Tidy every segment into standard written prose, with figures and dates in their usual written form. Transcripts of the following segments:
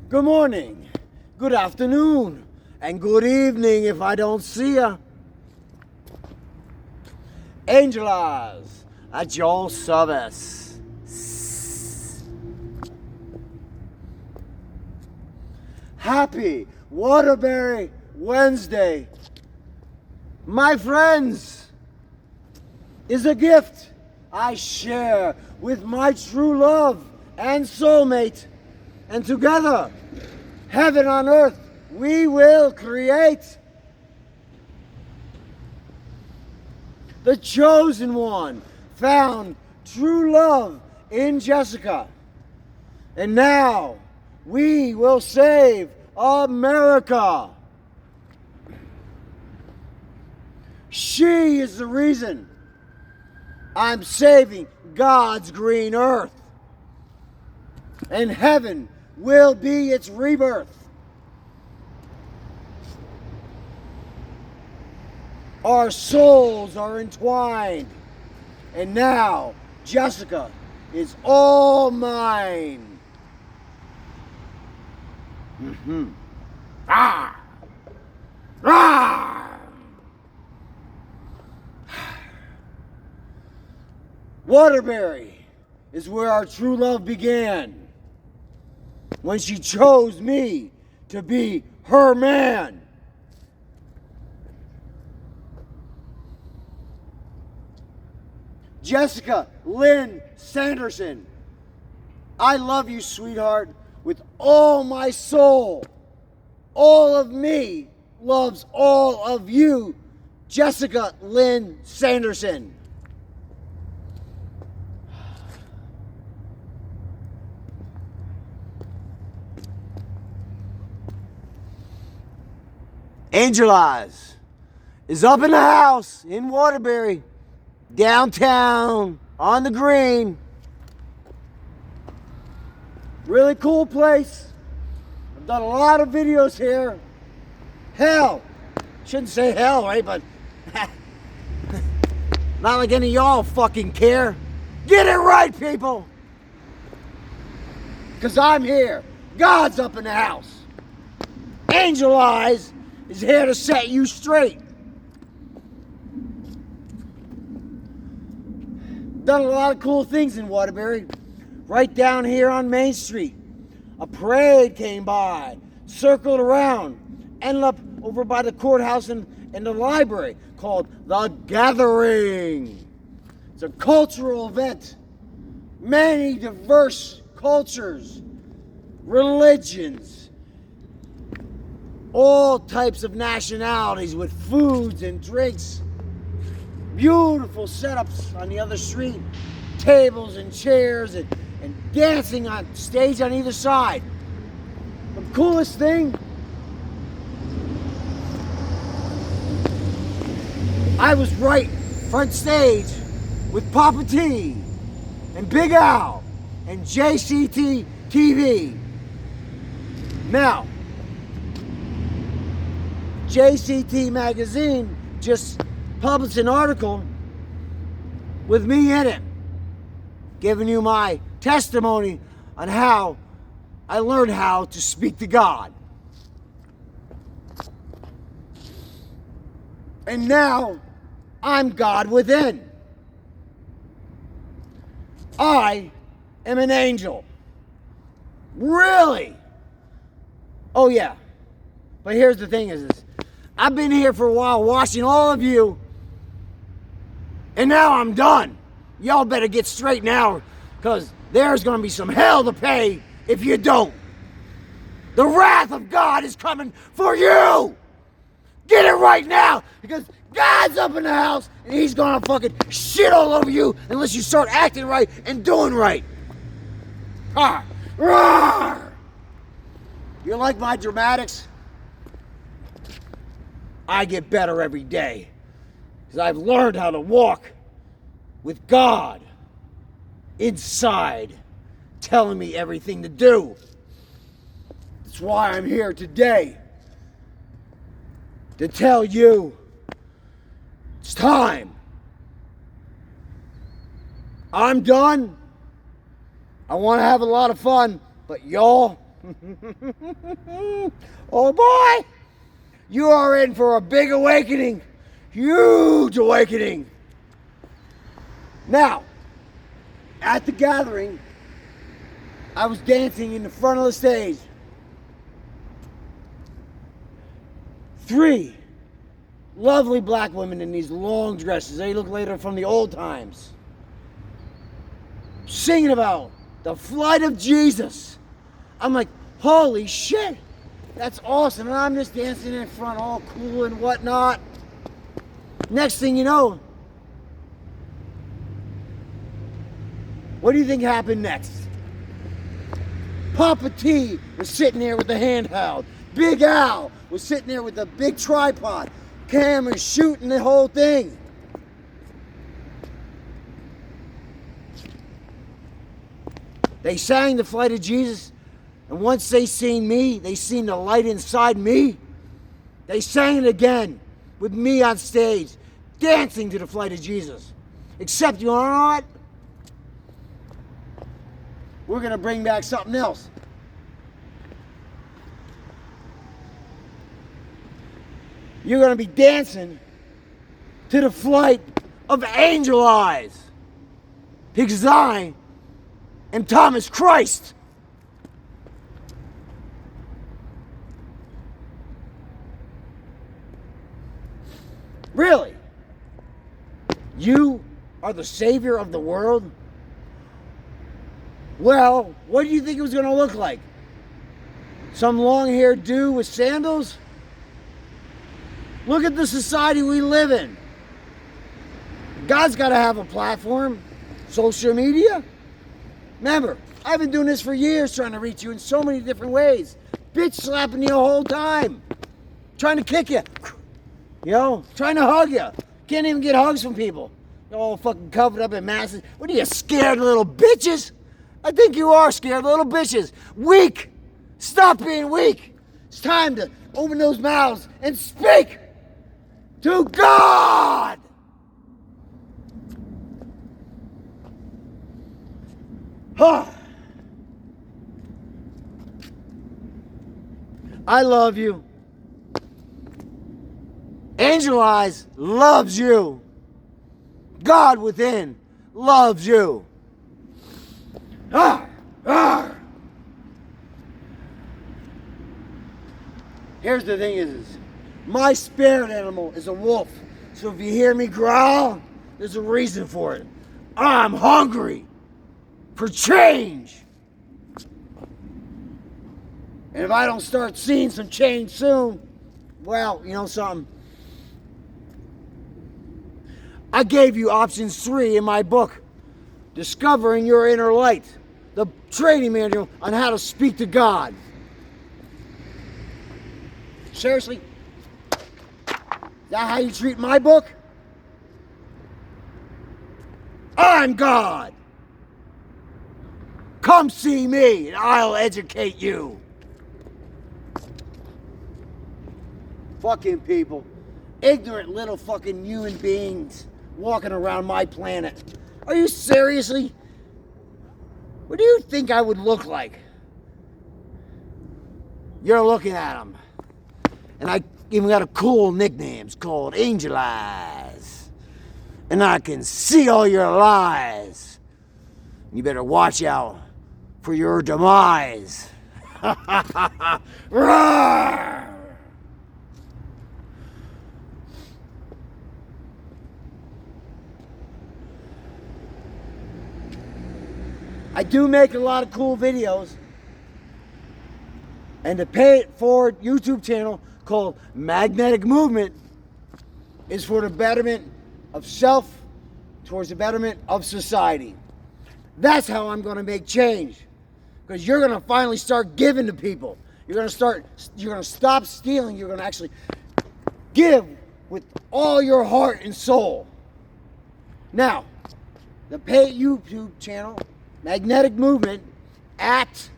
Good morning, good afternoon, and good evening if I don't see ya. Angel Eyes at your service. Happy Waterbury Wednesday. My friends, is a gift I share with my true love and soulmate. And together, heaven on earth, we will create. The chosen one found true love in Jessica. And now, we will save America. She is the reason I'm saving God's green earth. And heaven will be its rebirth. Our souls are entwined. And now, Jessica is all mine. Ah! Ah! Waterbury is where our true love began. When she chose me to be her man. Jessica Lynn Sanderson, I love you, sweetheart, with all my soul. All of me loves all of you, Jessica Lynn Sanderson. Angel Eyes is up in the house in Waterbury, downtown, on the green. Really cool place. I've done a lot of videos here. Hell, shouldn't say hell, right? But not like any of y'all fucking care. Get it right, people. Because I'm here. God's up in the house. Angel Eyes is here to set you straight. Done a lot of cool things in Waterbury. Right down here on Main Street, a parade came by, circled around, ended up over by the courthouse and the library called The Gathering. It's a cultural event. Many diverse cultures, religions, all types of nationalities with foods and drinks. Beautiful setups on the other street. Tables and chairs and dancing on stage on either side. The coolest thing, I was right front stage with Papa T and Big Al and JCT TV. Now, JCT Magazine just published an article with me in it, giving you my testimony on how I learned how to speak to God. And now, I'm God within. I am an angel. Really? Oh yeah. But here's the thing is this. I've been here for a while watching all of you, and now I'm done. Y'all better get straight now, because there's going to be some hell to pay if you don't. The wrath of God is coming for you. Get it right now, because God's up in the house, and he's going to fucking shit all over you unless you start acting right and doing right. Ah, roar. You like my dramatics? I get better every day, because I've learned how to walk with God inside, telling me everything to do. That's why I'm here today, to tell you it's time. I'm done. I want to have a lot of fun, but y'all Oh boy, you are in for a big awakening. Huge awakening. Now, at the gathering, I was dancing in the front of the stage. 3 lovely black women in these long dresses. They look like they're from the old times. Singing about the flight of Jesus. I'm like, holy shit, that's awesome. And I'm just dancing in front, all cool and whatnot. Next thing you know, what do you think happened next? Papa T was sitting there with the handheld. Big Al was sitting there with the big tripod. Camera shooting the whole thing. They sang the flight of Jesus, and once they seen me, they seen the light inside me. They sang it again with me on stage, dancing to the flight of Jesus. Except, you know what? We're going to bring back something else. You're going to be dancing to the flight of Angel Eyes, because I am Thomas Christ. Really? You are the savior of the world? Well, what do you think it was going to look like? Some long-haired dude with sandals? Look at the society we live in. God's got to have a platform. Social media. Remember, I've been doing this for years, trying to reach you in so many different ways. Bitch slapping you the whole time. Trying to kick you. You know, trying to hug you. Can't even get hugs from people. You're all fucking covered up in masses. What are you, scared little bitches? I think you are scared little bitches. Weak. Stop being weak. It's time to open those mouths and speak to God. I love you. Angel Eyes loves you. God within loves you. Here's the thing is, my spirit animal is a wolf. So if you hear me growl, there's a reason for it. I'm hungry for change. And if I don't start seeing some change soon, well, you know something? I gave you options 3 in my book, Discovering Your Inner Light, the training manual on how to speak to God. Seriously? Is that how you treat my book? I'm God. Come see me and I'll educate you. Fucking people. Ignorant little fucking human beings walking around my planet. Are you seriously? What do you think I would look like? You're looking at them. And I even got a cool nickname. It's called Angel Eyes. And I can see all your lies. You better watch out for your demise. Roar! I do make a lot of cool videos. And the pay it forward YouTube channel called Magnetic Movement is for the betterment of self towards the betterment of society. That's how I'm going to make change. Because you're going to finally start giving to people. You're going to stop stealing. You're going to actually give with all your heart and soul. Now, the pay YouTube channel, Magnetic Movement, at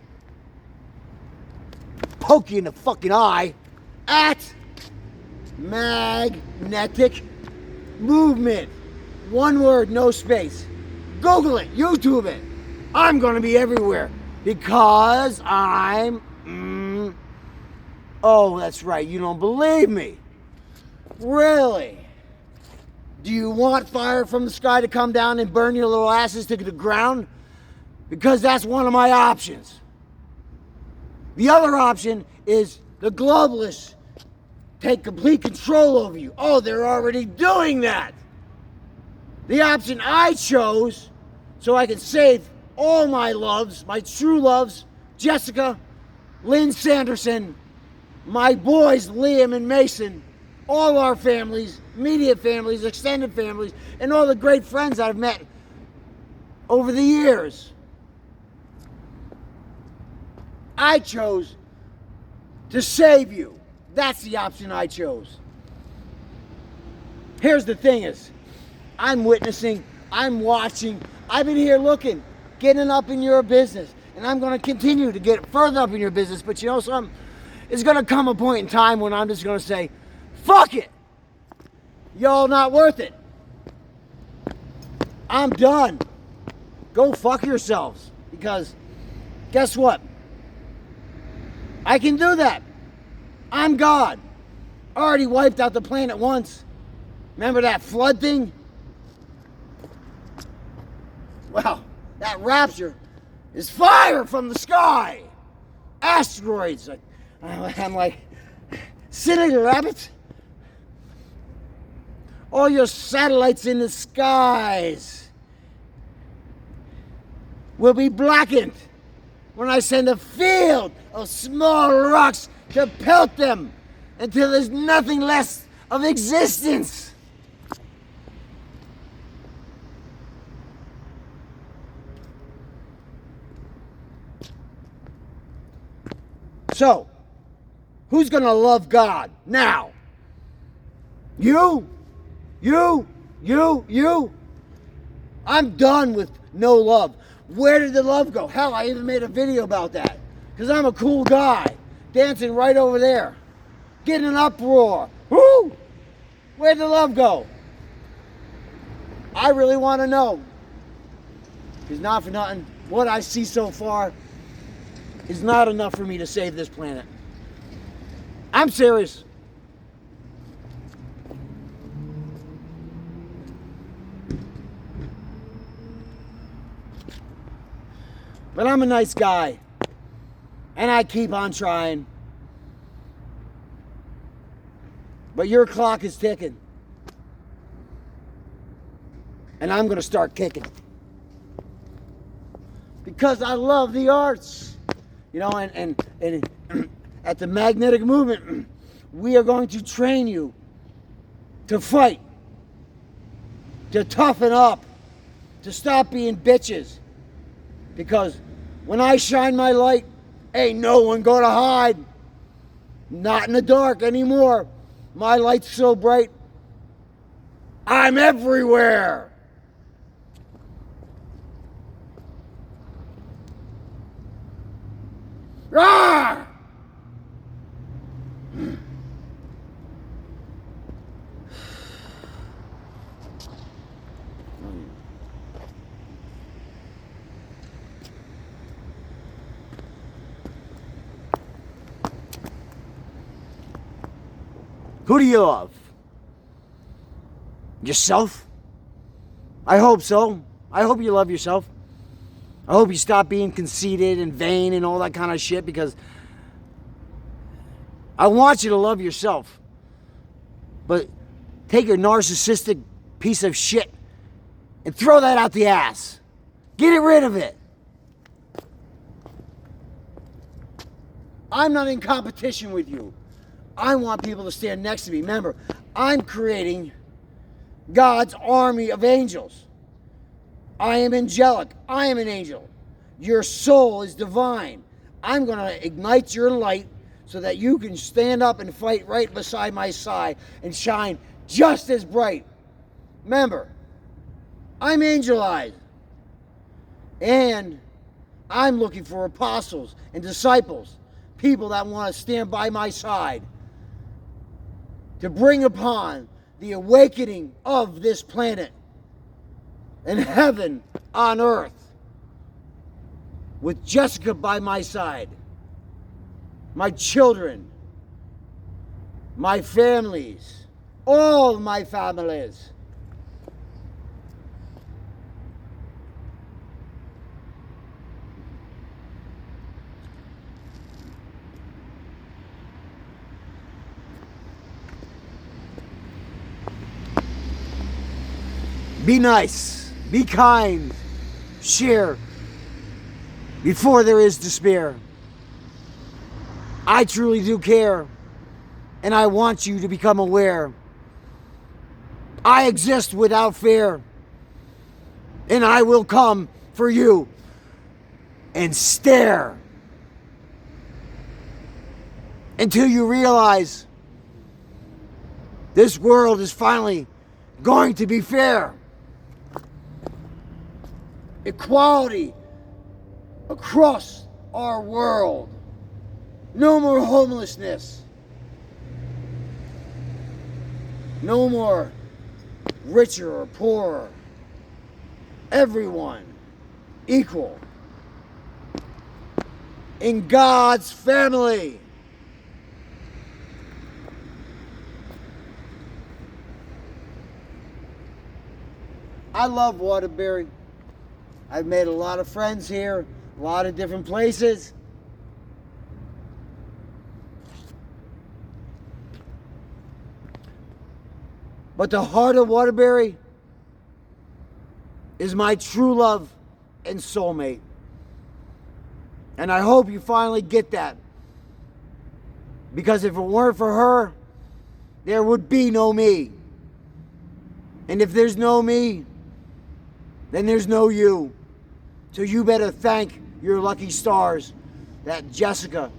poke you in the fucking eye, at Magnetic Movement. One word, no space. Google it, YouTube it. I'm going to be everywhere because I'm Oh, that's right. You don't believe me. Really? Do you want fire from the sky to come down and burn your little asses to the ground? Because that's one of my options. The other option is the globalists take complete control over you. Oh, they're already doing that. The option I chose so I could save all my loves, my true loves, Jessica, Lynn Sanderson, my boys Liam and Mason, all our families, immediate families, extended families, and all the great friends I've met over the years. I chose to save you. That's the option I chose. Here's the thing is, I'm witnessing, I'm watching, I've been here looking, getting up in your business, and I'm going to continue to get further up in your business, but you know something? It's going to come a point in time when I'm just going to say, fuck it. Y'all not worth it. I'm done. Go fuck yourselves. Because guess what? I can do that. I'm God. Already wiped out the planet once. Remember that flood thing? Well, that rapture is fire from the sky. Asteroids. I'm like, silly rabbits. All your satellites in the skies will be blackened when I send a field of small rocks to pelt them until there's nothing less of existence. So, who's going to love God now? You? I'm done with no love. Where did the love go? Hell, I even made a video about that. Because I'm a cool guy. Dancing right over there. Getting an uproar. Woo! Where'd the love go? I really want to know. Because not for nothing, what I see so far is not enough for me to save this planet. I'm serious. But I'm a nice guy. And I keep on trying. But your clock is ticking. And I'm going to start kicking. Because I love the arts. You know, and at the magnetic movement, we are going to train you to fight, to toughen up, to stop being bitches. Because when I shine my light, ain't no one gonna hide. Not in the dark anymore. My light's so bright, I'm everywhere. Rawr! Who do you love? Yourself? I hope so. I hope you love yourself. I hope you stop being conceited and vain and all that kind of shit, because I want you to love yourself. But take your narcissistic piece of shit and throw that out the ass. Get rid of it. I'm not in competition with you. I want people to stand next to me. Remember, I'm creating God's army of angels. I am angelic. I am an angel. Your soul is divine. I'm going to ignite your light so that you can stand up and fight right beside my side and shine just as bright. Remember, I'm angelized. And I'm looking for apostles and disciples, people that want to stand by my side to bring upon the awakening of this planet and heaven on earth with Jessica by my side. my children, my families, all my families. Be nice, be kind, share before there is despair. I truly do care, and I want you to become aware. I exist without fear, and I will come for you and stare until you realize this world is finally going to be fair. Equality across our world. No more homelessness. No more richer or poorer. Everyone equal in God's family. I love Waterbury. I've made a lot of friends here, a lot of different places. But the heart of Waterbury is my true love and soulmate. And I hope you finally get that. Because if it weren't for her, there would be no me. And if there's no me, then there's no you. So you better thank your lucky stars that Jessica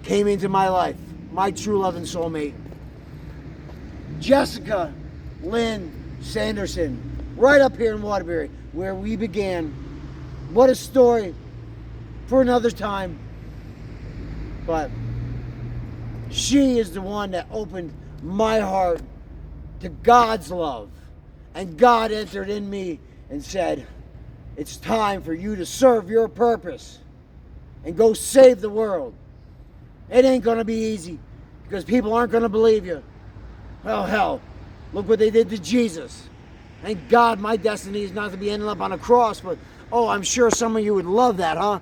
came into my life, my true love and soulmate. Jessica Lynn Sanderson, right up here in Waterbury, where we began. What a story for another time. But she is the one that opened my heart to God's love. And God entered in me and said, it's time for you to serve your purpose and go save the world. It ain't going to be easy because people aren't going to believe you. Well, hell, look what they did to Jesus. Thank God my destiny is not to be ending up on a cross, but oh, I'm sure some of you would love that, huh?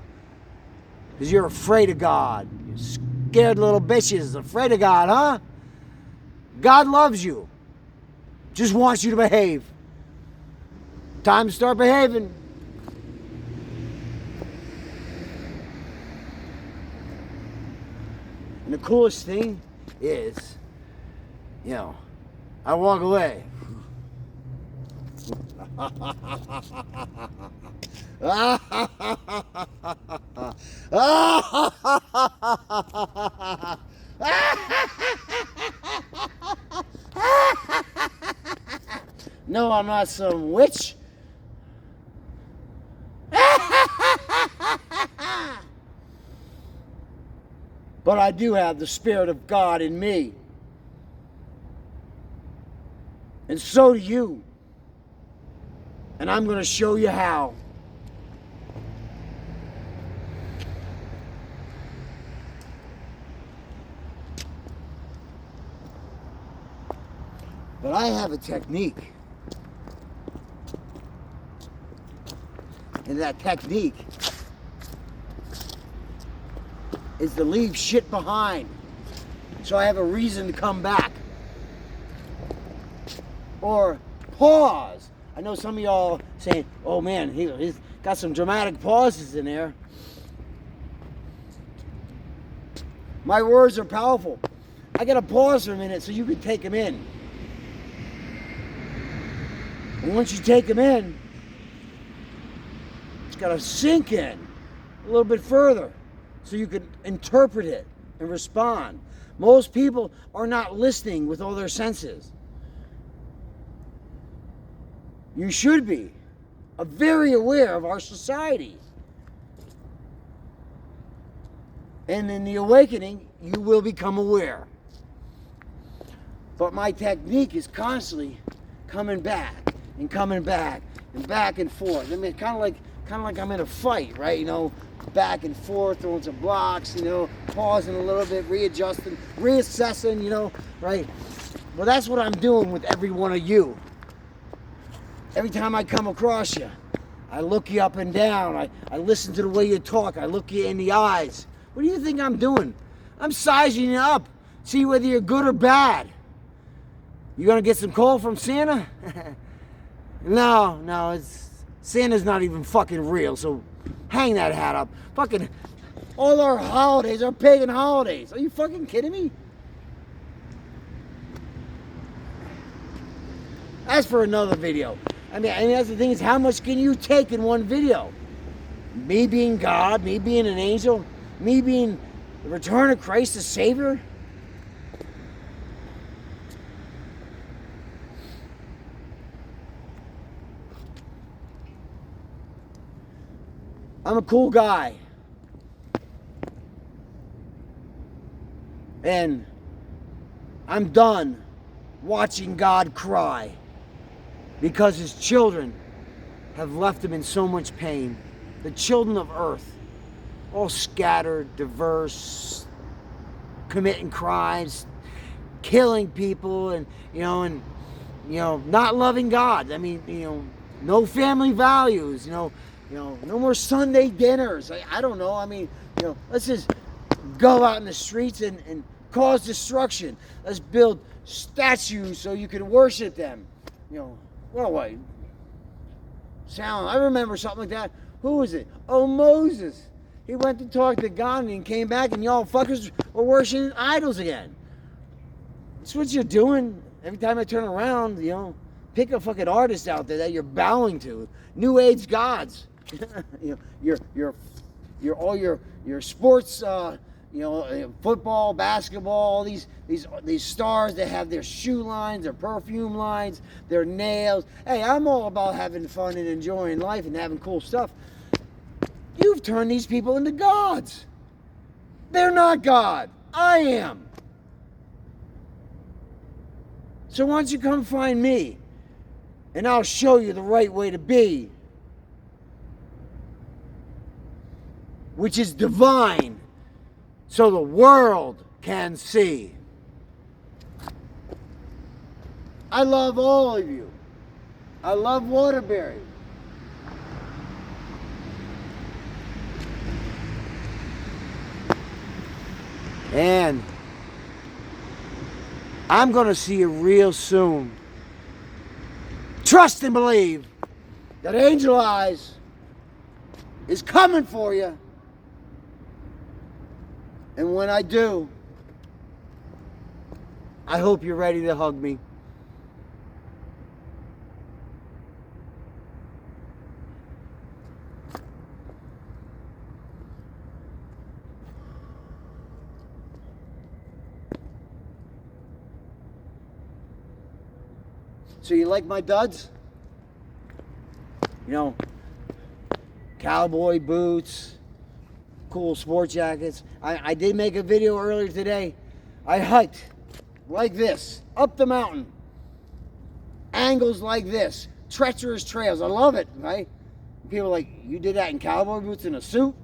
Because you're afraid of God. You scared little bitches, afraid of God, huh? God loves you. Just wants you to behave. Time to start behaving. And the coolest thing is, you know, I walk away. No, I'm not some witch. But I do have the Spirit of God in me. And so do you. And I'm going to show you how. But I have a technique. And that technique is to leave shit behind. So I have a reason to come back. Or pause. I know some of y'all saying, oh man, he's got some dramatic pauses in there. My words are powerful. I gotta pause for a minute so you can take them in. And once you take them in, it's gotta sink in a little bit further so you can interpret it and respond. Most people are not listening with all their senses. You should be very aware of our society. And in the awakening, you will become aware. But my technique is constantly coming back and coming back and back and forth. I mean, kind of like I'm in a fight, right? You know, back and forth, throwing some blocks, you know, pausing a little bit, readjusting, reassessing, you know, right? Well, that's what I'm doing with every one of you. Every time I come across you, I look you up and down. I listen to the way you talk. I look you in the eyes. What do you think I'm doing? I'm sizing you up. See whether you're good or bad. You gonna get some coal from Santa? No, Santa's not even fucking real, so hang that hat up. Fucking all our holidays are pagan holidays. Are you fucking kidding me? As for another video, I mean that's the thing is, how much can you take in one video? Me being God, me being an angel, me being the return of Christ the Savior? I'm a cool guy. And I'm done watching God cry because his children have left him in so much pain. The children of earth, all scattered, diverse, committing crimes, killing people, and not loving God. I mean, no family values, no more Sunday dinners. I don't know. I mean, let's just go out in the streets and cause destruction. Let's build statues so you can worship them. What? I remember something like that. Who was it? Oh, Moses. He went to talk to God and came back and y'all fuckers were worshiping idols again. That's what you're doing. Every time I turn around, pick a fucking artist out there that you're bowing to. New Age gods. Your sports, football, basketball, all these stars that have their shoe lines, their perfume lines, their nails. Hey, I'm all about having fun and enjoying life and having cool stuff. You've turned these people into gods. They're not God. I am. So why don't you come find me and I'll show you the right way to be, which is divine, so the world can see. I love all of you. I love Waterbury. And I'm going to see you real soon. Trust and believe that Angel Eyes is coming for you. And when I do, I hope you're ready to hug me. So you like my duds? Cowboy boots, cool sport jackets. I did make a video earlier today. I hiked like this, up the mountain. Angles like this, treacherous trails. I love it, right? People are like, you did that in cowboy boots and a suit?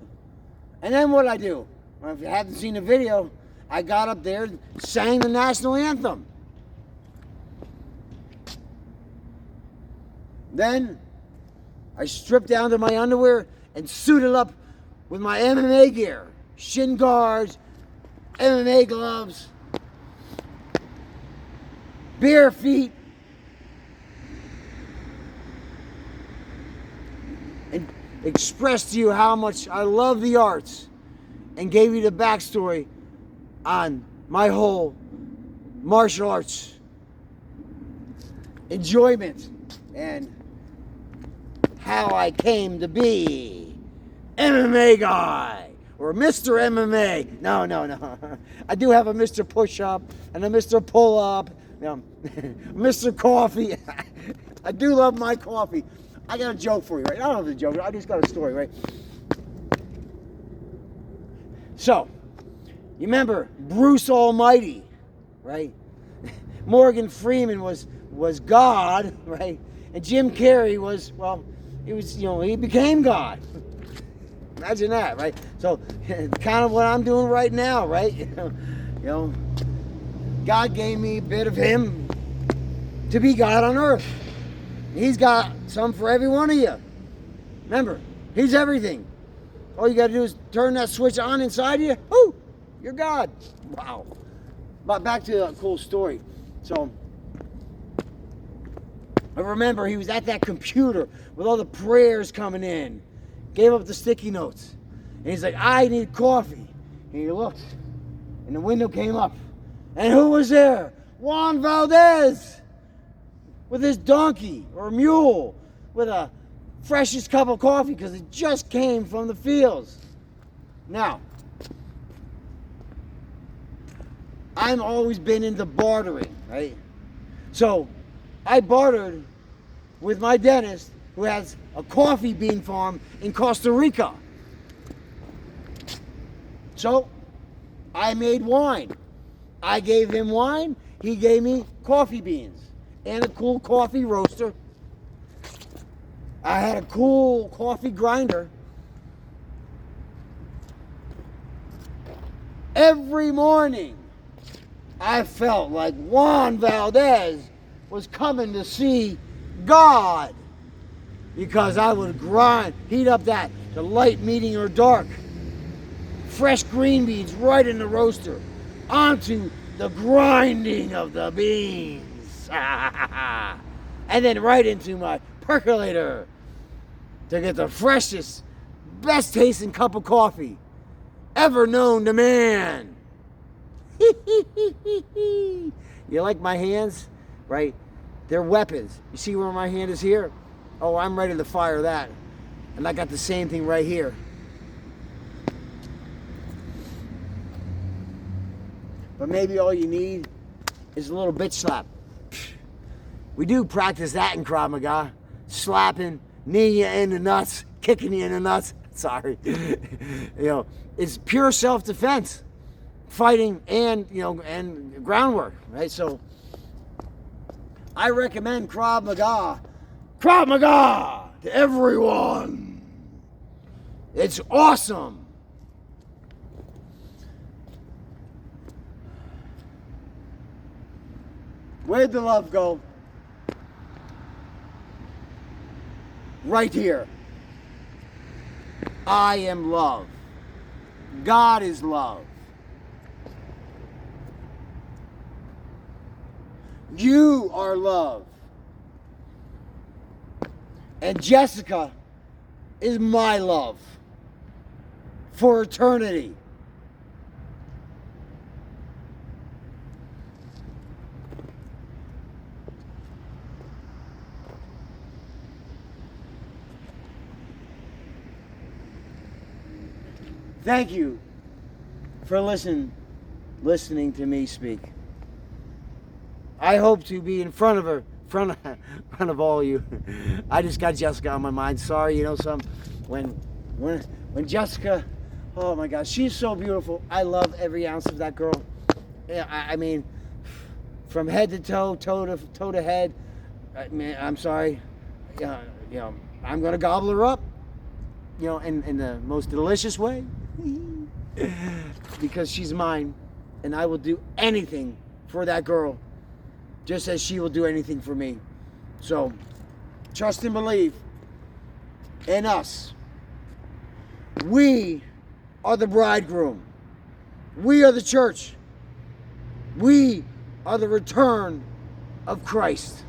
And then what I do? Well, if you haven't seen the video, I got up there and sang the national anthem. Then I stripped down to my underwear and suited up with my MMA gear. Shin guards, MMA gloves, bare feet, and expressed to you how much I love the arts and gave you the backstory on my whole martial arts enjoyment and how I came to be MMA guy or Mr. MMA. No. I do have a Mr. Push-Up and a Mr. Pull-Up, Mr. Coffee. I do love my coffee. I got a joke for you, right? I don't have a joke. I just got a story, right? So, you remember Bruce Almighty, right? Morgan Freeman was God, right? And Jim Carrey was, he became God. Imagine that, right? So, kind of what I'm doing right now, right? You know, God gave me a bit of Him to be God on earth. He's got some for every one of you. Remember, He's everything. All you got to do is turn that switch on inside you. Whoo! You're God. Wow. But back to a cool story. So, I remember he was at that computer with all the prayers coming in. Gave up the sticky notes. And he's like, I need coffee. And he looked, and the window came up. And who was there? Juan Valdez with his donkey or mule with a freshest cup of coffee because it just came from the fields. Now, I've always been into bartering, right? So, I bartered with my dentist who has a coffee bean farm in Costa Rica. So, I made wine. I gave him wine, he gave me coffee beans and a cool coffee roaster. I had a cool coffee grinder. Every morning, I felt like Juan Valdez was coming to see God because I would heat up the light medium or dark, fresh green beans right in the roaster onto the grinding of the beans and then right into my percolator to get the freshest, best tasting cup of coffee ever known to man. You like my hands? Right? They're weapons. You see where my hand is here? Oh, I'm ready to fire that. And I got the same thing right here. But maybe all you need is a little bitch slap. We do practice that in Krav Maga. Slapping, kneeing you in the nuts, kicking you in the nuts. Sorry. It's pure self-defense. Fighting and groundwork, right? So I recommend Krav Maga to everyone. It's awesome. Where'd the love go? Right here. I am love. God is love. You are love. And Jessica is my love for eternity. Thank you for listening to me speak. I hope to be in front of all of you. I just got Jessica on my mind. Sorry, when Jessica, oh my gosh, she's so beautiful. I love every ounce of that girl. Yeah, I mean, from head to toe to head. I'm sorry. I'm gonna gobble her up. In the most delicious way. Because she's mine, and I will do anything for that girl, just as she will do anything for me. So, trust and believe in us. We are the bridegroom. We are the church. We are the return of Christ.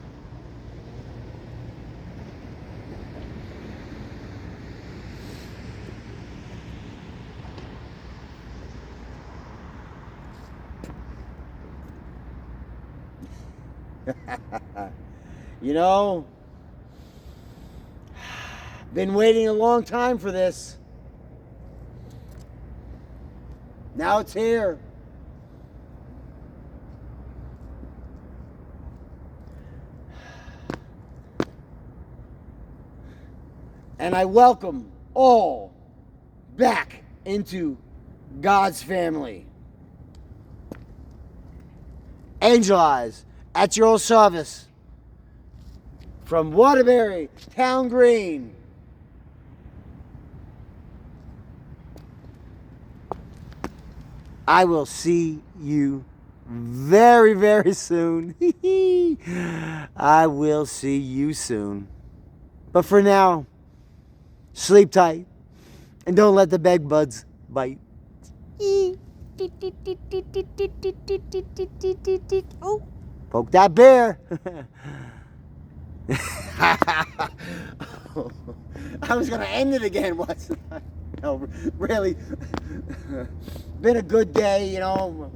Been waiting a long time for this. Now it's here. And I welcome all back into God's family. Angel Eyes at your service. From Waterbury, Town Green. I will see you very, very soon. I will see you soon. But for now, sleep tight and don't let the bed bugs bite. Oh, poke that bear. I was gonna end it again, wasn't I? No, really. Been a good day, you know.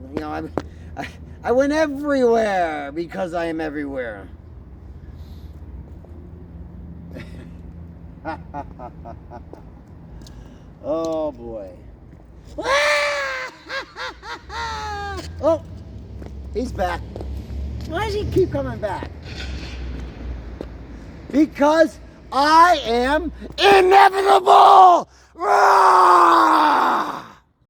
I went everywhere because I am everywhere. Oh boy. Oh, he's back. Why does he keep coming back? Because I am inevitable!